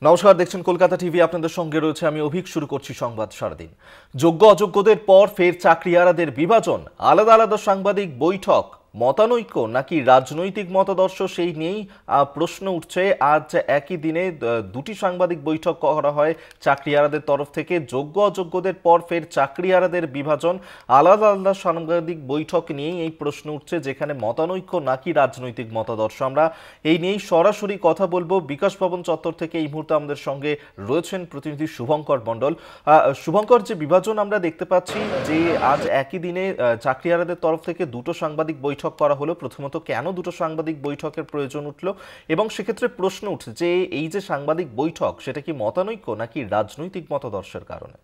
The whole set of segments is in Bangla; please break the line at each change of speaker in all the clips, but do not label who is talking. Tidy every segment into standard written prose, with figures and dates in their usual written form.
নমস্কার, দেখছেন কলকাতা টিভি। আপনাদের সঙ্গে রয়েছে আমি অভিক। শুরু করছি সংবাদ সারাদিন। যোগ্য অযোগ্যদের পর ফের চাকরিহারাদের বিভাজন, আলাদা আলাদা সাংবাদিক বৈঠক, মতানৈক্য নাকি রাজনৈতিক মতাদর্শ, সেই নিয়েই প্রশ্ন উঠছে। আজ একই দিনে দুটি সাংবাদিক বৈঠক করা হয় চাকরিহারাদের তরফ থেকে। যোগ্য অযোগ্যদের পর ফের চাকরিহারাদের বিভাজন, আলাদা আলাদা সাংবাদিক বৈঠক নিয়েই এই প্রশ্ন উঠছে, যেখানে মতানৈক্য নাকি রাজনৈতিক মতাদর্শ। আমরা এই নিয়েই সরাসরি কথা বলবো। বিকাশ ভবন চত্বর থেকে এই মুহূর্তে আমাদের সঙ্গে রয়েছেন প্রতিনিধি শুভঙ্কর মণ্ডল। শুভঙ্কর, যে বিভাজন আমরা দেখতে পাচ্ছি, যে আজ একই দিনে চাকরিহারাদের তরফ থেকে দুটো সাংবাদিক বৈঠক করা হলো, প্রথমত কেন দুটো সাংবাদিক বৈঠকের প্রয়োজন উঠলো, এবং সেক্ষেত্রে প্রশ্ন উঠছে যে এই যে সাংবাদিক বৈঠক, সেটা কি মতানৈক্য নাকি রাজনৈতিক মতাদর্শের কারণে?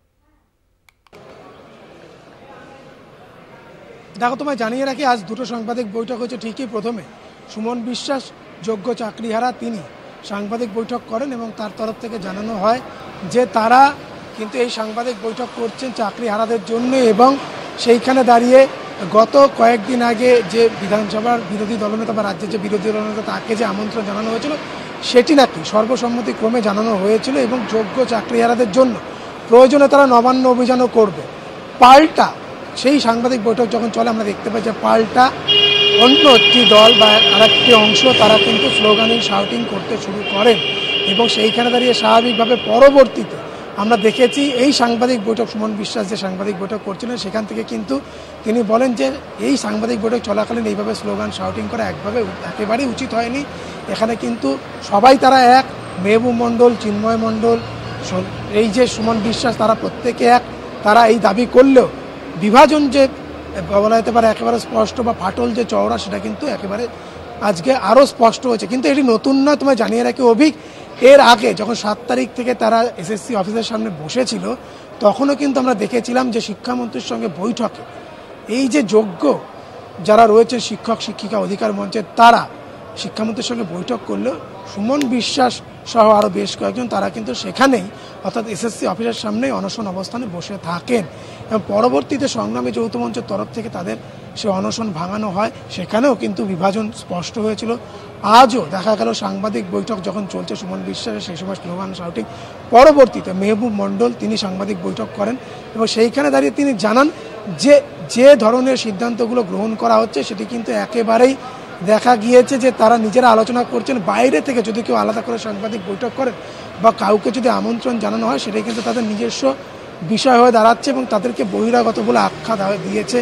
দেখো, তোমায় জানিয়ে রাখি, আজ দুটো সাংবাদিক বৈঠক হয়েছে। ঠিকই, প্রথমে সুমন বিশ্বাস, যোগ্য চাকরিহারা, তিনি সাংবাদিক বৈঠক করেন এবং তার তরফ থেকে জানানো হয় যে তারা কিন্তু এই সাংবাদিক বৈঠক করছেন চাকরিহারাদের জন্য। এবং সেইখানে দাঁড়িয়ে গত কয়েকদিন আগে যে বিধানসভার বিরোধী দলনেতা বা রাজ্যের যে বিরোধী দলনেতা, তাকে যে আমন্ত্রণ জানানো হয়েছিল, সেটি নাকি সর্বসম্মতিক্রমে জানানো হয়েছিল এবং যোগ্য চাকরিহারাদের জন্য প্রয়োজনে তারা নবান্ন অভিযানও করবে। পাল্টা সেই সাংবাদিক বৈঠক যখন চলে, আমরা দেখতে পাই যে পাল্টা অন্য একটি দল বা আরেকটি অংশ তারা কিন্তু স্লোগানিং, শাউটিং করতে শুরু করেন। এবং সেইখানে দাঁড়িয়ে স্বাভাবিকভাবে পরবর্তীতে আমরা দেখেছি এই সাংবাদিক বৈঠক, সুমন বিশ্বাস যে সাংবাদিক বৈঠক করছিলেন, সেখান থেকে কিন্তু তিনি বলেন যে এই সাংবাদিক বৈঠক চলাকালীন এইভাবে স্লোগান, শাউটিং করা একেবারেই উচিত হয়নি। এখানে কিন্তু সবাই তারা এক, মেহবুব মণ্ডল, চিন্ময় মণ্ডল, এই যে সুমন বিশ্বাস, তারা প্রত্যেকে এক। তারা এই দাবি করলেও বিভাজন যে বলা যেতে পারে একেবারে স্পষ্ট বা ফাটল যে চওড়া, সেটা কিন্তু একেবারে আজকে আরও স্পষ্ট হয়েছে। কিন্তু এটি নতুন নয়, তোমায় জানিয়ে রাখি অভিক, এর আগে যখন 7 তারিখ থেকে তারা এসএসসি অফিসের সামনে বসেছিল, তখনও কিন্তু আমরা দেখেছিলাম যে শিক্ষামন্ত্রীর সঙ্গে বৈঠকে এই যে যোগ্য যারা রয়েছে, শিক্ষক শিক্ষিকা অধিকার মঞ্চের, তারা শিক্ষামন্ত্রীর সঙ্গে বৈঠক করলেও সুমন বিশ্বাস সহ আরও বেশ কয়েকজন তারা কিন্তু সেখানেই, অর্থাৎ এসএসসি অফিসের সামনেই অনশন অবস্থানে বসে থাকেন। এবং পরবর্তীতে সংগ্রামী যৌথ মঞ্চের তরফ থেকে তাদের সে অনশন ভাঙানো হয়, সেখানেও কিন্তু বিভাজন স্পষ্ট হয়েছিল। আজও দেখা গেল সাংবাদিক বৈঠক যখন চলছে সুমন বিশ্বাসের, সেই সময় স্লোগান, শাউটিং। পরবর্তীতে মেহবুব মণ্ডল তিনি সাংবাদিক বৈঠক করেন এবং সেইখানে দাঁড়িয়ে তিনি জানান যে যে ধরনের সিদ্ধান্তগুলো গ্রহণ করা হচ্ছে, সেটি কিন্তু একেবারেই দেখা গিয়েছে যে তারা নিজেরা আলোচনা করছেন। বাইরে থেকে যদি কেউ আলাদা করে সাংবাদিক বৈঠক করেন বা কাউকে যদি আমন্ত্রণ জানানো হয়, সেটাই কিন্তু তাদের নিজস্ব বিষয় হয়ে দাঁড়াচ্ছে এবং তাদেরকে বহিরাগত বলে আখ্যা দিয়েছে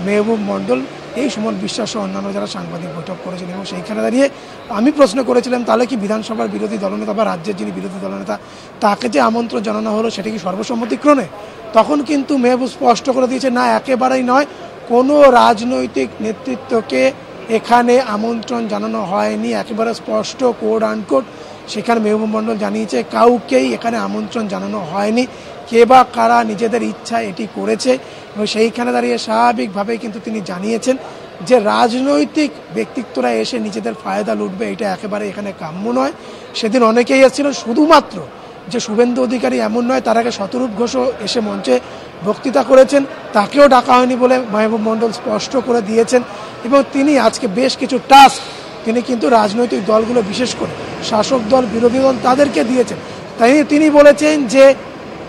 মেহবুব মণ্ডল, এই সুমন বিশ্বাস ও অন্যান্য যারা সাংবাদিক বৈঠক করেছেন। এবং সেইখানে দাঁড়িয়ে আমি প্রশ্ন করেছিলাম, তাহলে কি বিধানসভার বিরোধী দলনেতা বা রাজ্যের যিনি বিরোধী দলনেতা, তাকে যে আমন্ত্রণ জানানো হলো, সেটা কি সর্বসম্মতিক্রমে? তখন কিন্তু মেহবুব স্পষ্ট করে দিয়েছে, না, একেবারেই নয়, কোনো রাজনৈতিক নেতৃত্বকে এখানে আমন্ত্রণ জানানো হয়নি। একেবারে স্পষ্ট, কোড আনকোড সেখানে মেহবুব মণ্ডল জানিয়েছে কাউকেই এখানে আমন্ত্রণ জানানো হয়নি। কে বা কারা নিজেদের ইচ্ছা এটি করেছে। এবং সেইখানে দাঁড়িয়ে স্বাভাবিকভাবেই কিন্তু তিনি জানিয়েছেন যে রাজনৈতিক ব্যক্তিত্বরা এসে নিজেদের ফায়দা লুটবে, এটা একেবারে এখানে কাম্য নয়। সেদিন অনেকেই এসেছিল, শুধুমাত্র যে শুভেন্দু অধিকারী এমন নয়, তার আগে শতরূপ ঘোষও এসে মঞ্চে বক্তৃতা করেছেন, তাকেও ডাকা হয়নি বলে মেহবুব মণ্ডল স্পষ্ট করে দিয়েছেন। এবং তিনি আজকে বেশ কিছু টাস্ক তিনি কিন্তু রাজনৈতিক দলগুলো, বিশেষ করে শাসক দল, বিরোধী দল, তাদেরকে দিয়েছেন। তাই তিনি বলেছেন যে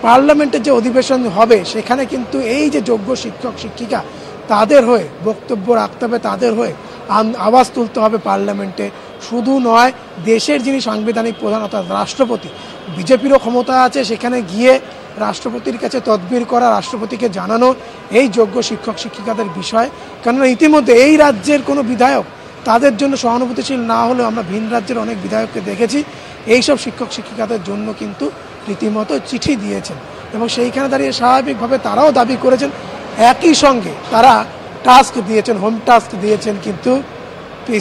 পার্লামেন্টের যে অধিবেশন হবে, সেখানে কিন্তু এই যে যোগ্য শিক্ষক শিক্ষিকা, তাদের হয়ে বক্তব্য রাখতে হবে, তাদের হয়ে আওয়াজ তুলতে হবে পার্লামেন্টে। শুধু নয়, দেশের যিনি সাংবিধানিক প্রধান অর্থাৎ রাষ্ট্রপতি, বিজেপিরও ক্ষমতা আছে, সেখানে গিয়ে রাষ্ট্রপতির কাছে তদবির করা, রাষ্ট্রপতিকে জানানো এই যোগ্য শিক্ষক শিক্ষিকাদের বিষয়। কেননা ইতিমধ্যে এই রাজ্যের কোনো বিধায়ক তাদের জন্য সহানুভূতিশীল না হলেও আমরা ভিন রাজ্যের অনেক বিধায়ককে দেখেছি এইসব শিক্ষক শিক্ষিকাদের জন্য কিন্তু রীতিমতো চিঠি দিয়েছেন। এবং সেইখানে দাঁড়িয়ে স্বাভাবিকভাবে তারাও দাবি করেছেন, একই সঙ্গে তারা টাস্ক দিয়েছেন, হোম টাস্ক দিয়েছেন কিন্তু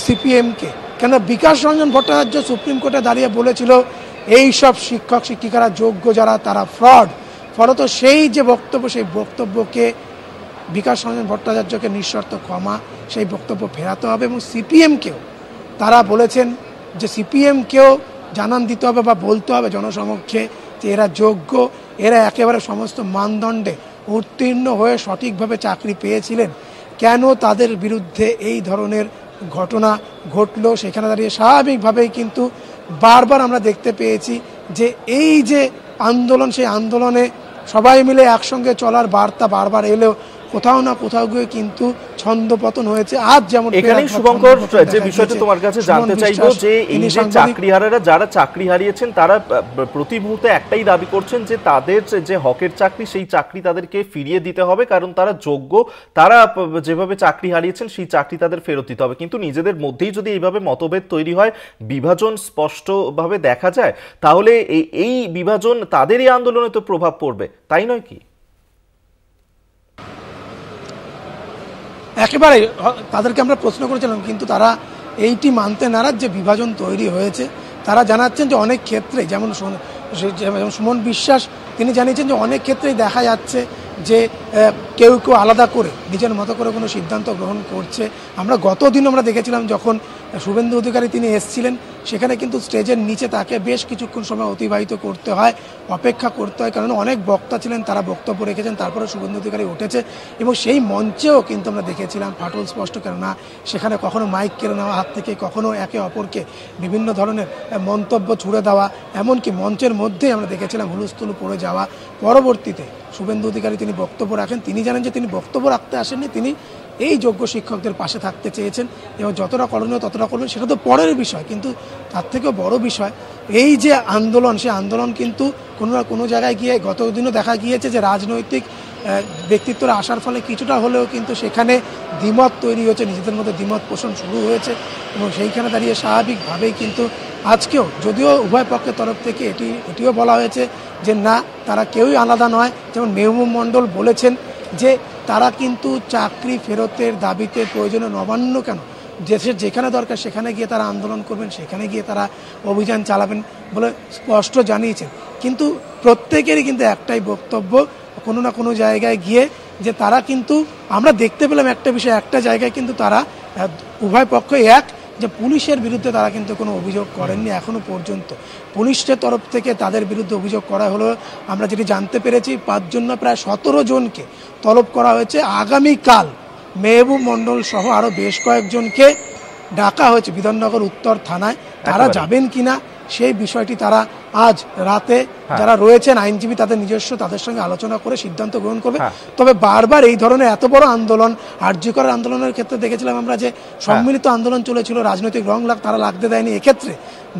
সিপিএমকে। কেন বিকাশ রঞ্জন ভট্টাচার্য সুপ্রিম কোর্টে দাঁড়িয়ে বলেছিল এই সব শিক্ষক শিক্ষিকারা যোগ্য যারা, তারা ফ্রড। ফলত সেই যে বক্তব্য, সেই বক্তব্যকে বিকাশ রঞ্জন ভট্টাচার্যকে নিঃশর্ত ক্ষমা, সেই বক্তব্য ফেরাতে হবে। এবং সিপিএমকেও তারা বলেছেন যে সিপিএমকেও জানান দিতে হবে বা বলতে হবে জনসমক্ষে যে এরা যোগ্য, এরা একেবারে সমস্ত মানদণ্ডে উত্তীর্ণ হয়ে সঠিকভাবে চাকরি পেয়েছিলেন, কেন তাদের বিরুদ্ধে এই ধরনের ঘটনা ঘটলো। সেখানে দাঁড়িয়ে স্বাভাবিকভাবেই কিন্তু বারবার আমরা দেখতে পেয়েছি যে এই যে আন্দোলন, সেই আন্দোলনে সবাই মিলে একসঙ্গে চলার বার্তা বারবার এলেও কোথাও না কোথাও গিয়ে কিন্তু ছন্দপতন হয়েছে। আজ যেমন
এখানেই শুভঙ্কর যে বিষয়টা তোমার কাছে জানতে চাইবো যে এই যে চাকরিহারারা যারা চাকরি হারিয়েছেন তারা প্রতি মুহূর্তে একটাই দাবি করছেন যে তাদের যে হকের চাকরি সেই চাকরি তাদেরকে ফিরিয়ে দিতে হবে, কারণ তারা যোগ্য, তারা যেভাবে চাকরি হারিয়েছেন সেই চাকরি তাদের ফেরত দিতে হবে। কিন্তু নিজেদের মধ্যেই যদি এইভাবে মতভেদ তৈরি হয়, বিভাজন স্পষ্টভাবে দেখা যায়, তাহলে এই বিভাজন তাদেরই আন্দোলনে তো প্রভাব পড়বে, তাই নয় কি?
একেবারে তাদেরকে আমরা প্রশ্ন করেছিলাম, কিন্তু তারা এইটি মানতে নারাজ যে বিভাজন তৈরি হয়েছে। তারা জানাচ্ছেন যে অনেক ক্ষেত্রে, যেমন সুমন বিশ্বাস তিনি জানিয়েছেন যে অনেক ক্ষেত্রেই দেখা যাচ্ছে যে কেউ কেউ আলাদা করে নিজের মতো করে কোনো সিদ্ধান্ত গ্রহণ করছে। আমরা গতদিন আমরা দেখেছিলাম যখন শুভেন্দু অধিকারী তিনি এসেছিলেন, সেখানে কিন্তু স্টেজের নিচে তাকে বেশ কিছুক্ষণ সময় অতিবাহিত করতে হয়, অপেক্ষা করতে হয়, কারণ অনেক বক্তা ছিলেন, তারা বক্তব্য রেখেছেন, তারপরে শুভেন্দু অধিকারী উঠেছে এবং সেই মঞ্চেও কিন্তু আমরা দেখেছিলাম ফাটল স্পষ্ট, কেননা সেখানে কখনো মাইক কেড়ে নেওয়া হাত থেকে, কখনো একে অপরকে বিভিন্ন ধরনের মন্তব্য ছুড়ে দেওয়া, এমনকি মঞ্চের মধ্যেই আমরা দেখেছিলাম হুলস্থুল পড়ে যাওয়া। পরবর্তীতে শুভেন্দু অধিকারী তিনি বক্তব্য রাখেন, তিনি জানেন যে তিনি বক্তব্য রাখতে আসেননি, তিনি এই যোগ্য শিক্ষকদের পাশে থাকতে চেয়েছেন এবং যতটা করণীয় ততটা করবেন, সেটা তো পরের বিষয়। কিন্তু তার থেকেও বড় বিষয় এই যে আন্দোলন, সেই আন্দোলন কিন্তু কোনো না কোনো জায়গায় গিয়ে গতদিনও দেখা গিয়েছে যে রাজনৈতিক ব্যক্তিত্বরা আসার ফলে কিছুটা হলেও কিন্তু সেখানে দ্বিমত তৈরি হয়েছে, নিজেদের মধ্যে দ্বিমত পোষণ শুরু হয়েছে এবং সেইখানে দাঁড়িয়ে স্বাভাবিকভাবেই কিন্তু আজকেও, যদিও উভয় পক্ষের তরফ থেকে এটিও বলা হয়েছে যে না, তারা কেউই আলাদা নয়। যেমন মেহবুব মণ্ডল বলেছেন যে তারা কিন্তু চাকরি ফেরতের দাবিতে প্রয়োজনে নবান্ন কেন, দেশের যেখানে দরকার সেখানে গিয়ে তারা আন্দোলন করবেন, সেখানে গিয়ে তারা অভিযান চালাবেন বলে স্পষ্ট জানিয়েছেন। কিন্তু প্রত্যেকেরই কিন্তু একটাই বক্তব্য কোনো না কোনো জায়গায় গিয়ে, যে তারা কিন্তু, আমরা দেখতে পেলাম একটা বিষয়, একটা জায়গায় কিন্তু তারা উভয় পক্ষই এক, যে পুলিশের বিরুদ্ধে তারা কিন্তু কোনো অভিযোগ করেননি এখনো পর্যন্ত। পুলিশের তরফ থেকে তাদের বিরুদ্ধে অভিযোগ করা হলো, আমরা যেটি জানতে পেরেছি 5 জন না প্রায় 17 জনকে তলব করা হয়েছে। আগামীকাল মেহবুব মণ্ডল সহ আরও বেশ কয়েকজনকে ডাকা হয়েছে বিধাননগর উত্তর থানায়। তারা যাবেন কিনা সেই বিষয়টি তারা আজ রাতে যারা রয়েছেন আইনজীবী তাদের নিজস্ব তাদের সঙ্গে আলোচনা করে সিদ্ধান্ত গ্রহণ করবে। তবে বারবার এই ধরনের এত বড় আন্দোলন, আরজি করার আন্দোলনের ক্ষেত্রে দেখেছিলাম আমরা যে সম্মিলিত আন্দোলন চলেছিল, রাজনৈতিক রং তারা লাগতে দেয়নি। এক্ষেত্রে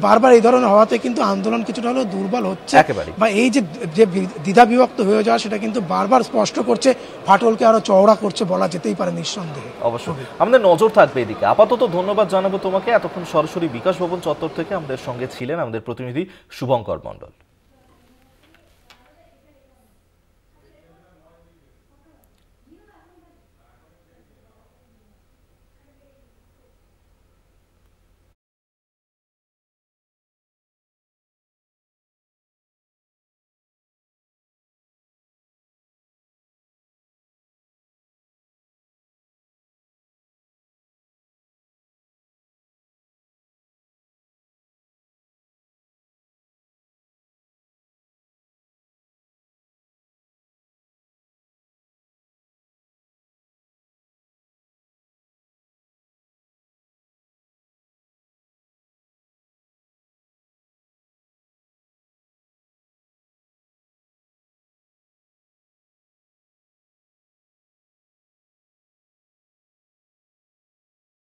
বারবার এই ধরনের হওয়াতে কিন্তু আন্দোলন কিছুটা হলেও দুর্বল হচ্ছে, বা এই যে দ্বিধা বিভক্ত হয়ে যাওয়া সেটা কিন্তু বারবার স্পষ্ট করছে, ফাটলকে আরো চওড়া করছে বলা যেতেই পারে নিঃসন্দেহে।
অবশ্যই আমাদের নজর থাকবে এদিকে। আপাতত ধন্যবাদ জানাবো তোমাকে, এতক্ষণ সরাসরি বিকাশ ভবন চত্বর থেকে আমাদের সঙ্গে ছিলেন আমাদের প্রতিনিধি শুভঙ্কর মণ্ডল।